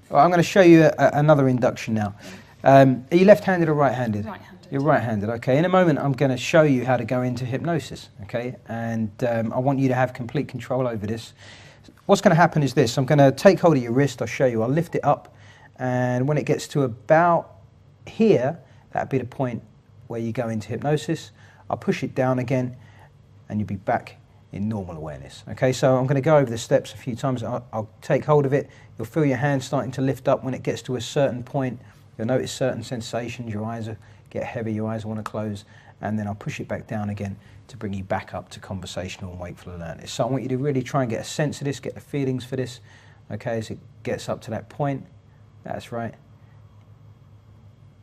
Well, I'm going to show you another induction now. Are you left-handed or right-handed? Right-handed. You're right-handed, okay. In a moment, I'm going to show you how to go into hypnosis, okay? And I want you to have complete control over this. What's going to happen is this. I'm going to take hold of your wrist. I'll show you. I'll lift it up. And when it gets to about here, that'll be the point where you go into hypnosis. I'll push it down again, and you'll be back in normal awareness. Okay, so I'm going to go over the steps a few times. I'll take hold of it. You'll feel your hand starting to lift up. When it gets to a certain point, you'll notice certain sensations. Your eyes get heavy, your eyes want to close, and then I'll push it back down again to bring you back up to conversational and wakeful alertness. So I want you to really try and get a sense of this, get the feelings for this. Okay, as it gets up to that point, that's right.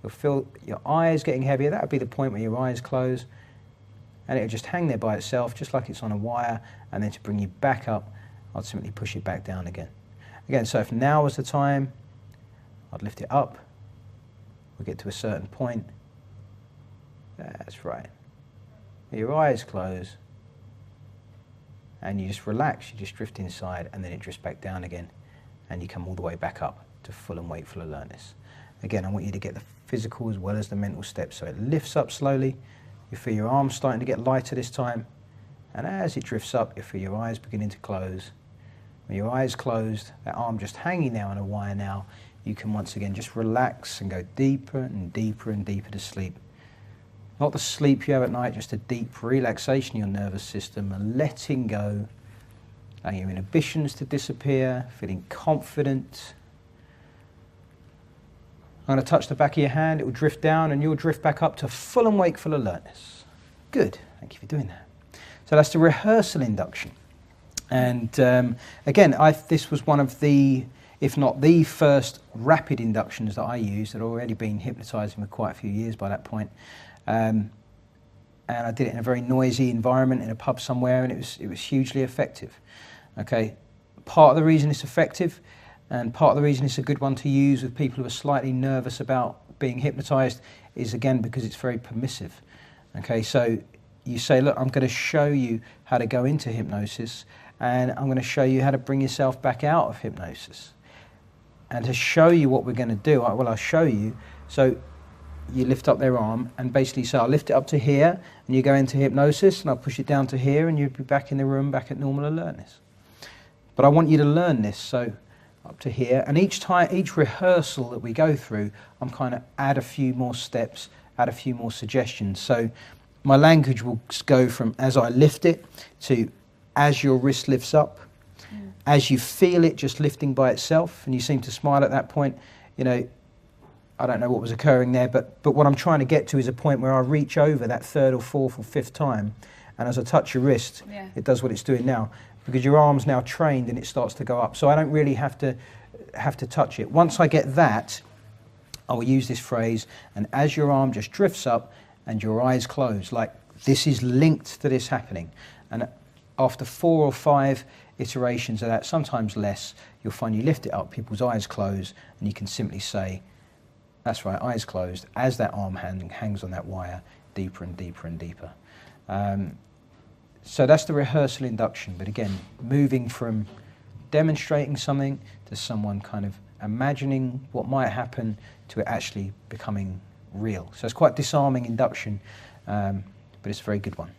You'll feel your eyes getting heavier. That'll be the point where your eyes close. And it'll just hang there by itself, just like it's on a wire, and then to bring you back up, I'd simply push it back down again. Again, so if now was the time, I'd lift it up. We'll get to a certain point. That's right. Your eyes close, and you just relax, you just drift inside, and then it drifts back down again, and you come all the way back up to full and wakeful alertness. Again, I want you to get the physical as well as the mental steps. So it lifts up slowly. You feel your arms starting to get lighter this time. And as it drifts up, you feel your eyes beginning to close. When your eyes closed, that arm just hanging there on a wire now, you can once again just relax and go deeper and deeper and deeper to sleep. Not the sleep you have at night, just a deep relaxation of your nervous system, and letting go, allowing your inhibitions to disappear, feeling confident. I'm going to touch the back of your hand, it will drift down, and you'll drift back up to full and wakeful alertness. Good, thank you for doing that. So that's the rehearsal induction. And again, this was one of the, if not the first rapid inductions that I used. I'd already been hypnotising for quite a few years by that point. And I did it in a very noisy environment in a pub somewhere, and it was hugely effective. Okay, part of the reason it's effective, and part of the reason it's a good one to use with people who are slightly nervous about being hypnotised, is again because it's very permissive. Okay, so you say, look, I'm going to show you how to go into hypnosis, and I'm going to show you how to bring yourself back out of hypnosis. And to show you what we're going to do, I'll show you. So you lift up their arm, and basically say, I'll lift it up to here, and you go into hypnosis, and I'll push it down to here, and you'll be back in the room, back at normal alertness. But I want you to learn this, so up to here, and each rehearsal that we go through, I'm kind of add a few more steps, add a few more suggestions. So my language will go from as I lift it to as your wrist lifts up, as you feel it just lifting by itself, and you seem to smile at that point. You know, I don't know what was occurring there, but what I'm trying to get to is a point where I reach over that third or fourth or fifth time, and as I touch your wrist, it does what it's doing now, because your arm's now trained and it starts to go up. So I don't really have to touch it. Once I get that, I will use this phrase, and as your arm just drifts up and your eyes close, like this is linked to this happening. And after 4 or 5 iterations of that, sometimes less, you'll find you lift it up, people's eyes close, and you can simply say, that's right, eyes closed, as that arm hangs on that wire, deeper and deeper and deeper. So that's the rehearsal induction, but again, moving from demonstrating something to someone kind of imagining what might happen to it actually becoming real. So it's quite disarming induction, but it's a very good one.